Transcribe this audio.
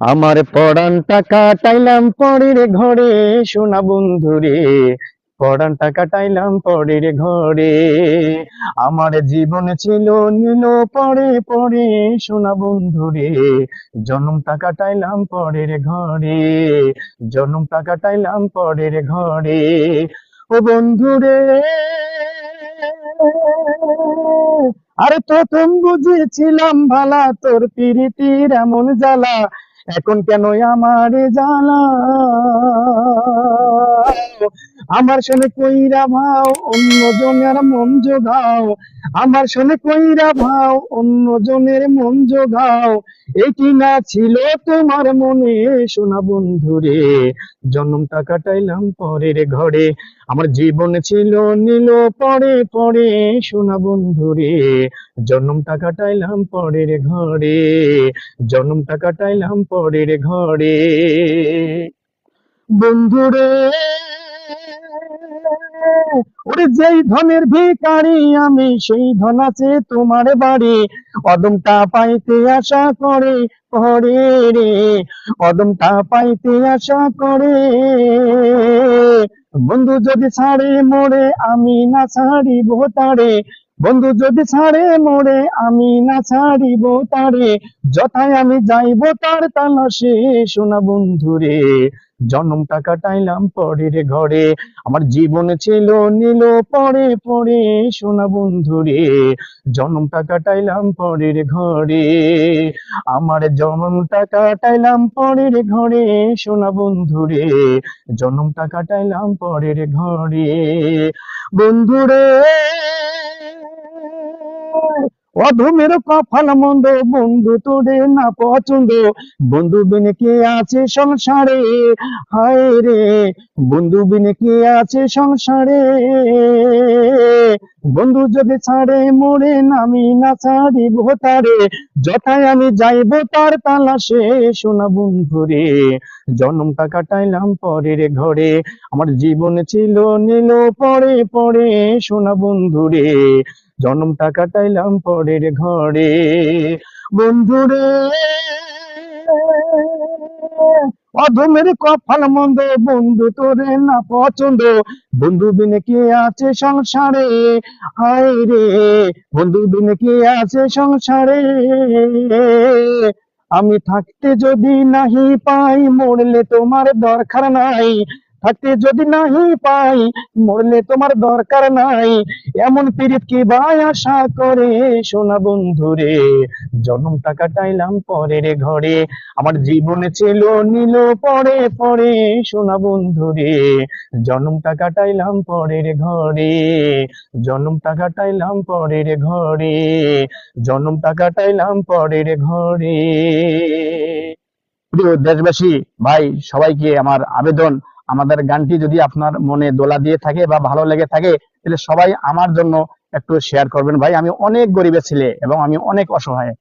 আমার পড়ানটা কাটাইলাম পরের ঘরে, সোনা বন্ধুরে। পড়ানটা কাটাইলাম পরের ঘরে। আমার জীবন ছিল নীল পরে পরে, সোনা বন্ধুরে। জন্মটা কাটাইলাম পরের ঘরে। জন্মটা কাটাইলাম পরের ঘরে। ও বন্ধুরে, আরে প্রথম বুঝেছিলাম ভালা, তোর প্রীতির এমন জ্বালা, এখন কেন আমার জ্বালা। আমার শোনে কইরা ভাও অন্য জনের মন জোগাও। আমার শোনে কইরা ভাও অন্য জনের মন জোগাও। এটি না ছিল তোমার মনে, সোনা বন্ধুরে। জন্মটা কাটাইলাম পরের ঘরে। আমার জীবন ছিল নীল পরে পরে, সোনা বন্ধুরে। জন্মটা কাটাইলাম পরের ঘরে। জন্মটা কাটাইলাম পরের ঘরে। বন্ধুরে, ওরে যেই ধনের ভিখারি আমি, সেই ধন আছে তোমার বাড়ি। অদমটা পাইতে আশা করে পরে রে। অদমটা পাইতে আশা করে। বন্ধু যদি ছাড়ে মোরে, আমি না ছাড়িব তারে। বন্ধু যদি ছাড়ে মোরে, আমি না ছাড়িব তারে। যথায় আমি যাইব তার তালাশে, সোনা বন্ধুরে। জন্মটা কাটাইলাম পরের ঘরে। আমার জীবন ছিল নীল পরে পরে, সোনা বন্ধুরে। জন্মটা কাটাইলাম পরের ঘরে। আমার জন্মটা কাটাইলাম পরের ঘরে, সোনা বন্ধুরে। জন্মটা কাটাইলাম পরের ঘরে। বন্ধুরে, অধমের কপাল মন্দ, বন্ধু তোরে না পছন্দ। বন্ধু বিনে কে আছে সংসারে, হায় রে। বন্ধু বিনে কে আছে সংসারে। বন্ধু যদি ছাড়ে মোরে, আমি না ছাড়িব তারে। যথায় আমি যাইব তার তালাশে, সোনা বন্ধুরে। জন্মটা কাটাইলাম পরের ঘরে। আমার জীবন ছিল নীল পরে পরে, সোনা বন্ধুরে। জন্মটা কাটাইলাম পরের ঘরে। বন্ধুরে, অধমের কপাল মন্দ, বন্ধু তোরে না পছন্দ। বন্ধু বিনে কে আছে সংসারে, হায় রে। বন্ধু বিনে কে আছে সংসারে। আমি থাকতে যদি নাহি পাই, মরলে তোমার দরকার নাই। থাকতে যদি নাহি পাই, মরলে তোমার দরকার নাই। এমন পীড়িত কি ভাই আশা করে, সোনা বন্ধুরে। জন্মটা কাটাইলাম পরের ঘরে। আমার জীবনে ছিল নীল পরে পরে, সোনা বন্ধুরে। জন্মটা কাটাইলাম পরের ঘরে। জন্মটা কাটাইলাম পরের ঘরে। জন্মটা কাটাইলাম পরের ঘরে। প্রিয় দেশবাসী, ভাই, সবাইকে আমার আবেদন, আমাদের গানটি যদি আপনার মনে দোলা দিয়ে থাকে বা ভালো লেগে থাকে, তাহলে সবাই আমার জন্য একটু শেয়ার করবেন ভাই। আমি অনেক গরিবের ছেলে এবং আমি অনেক অসহায়।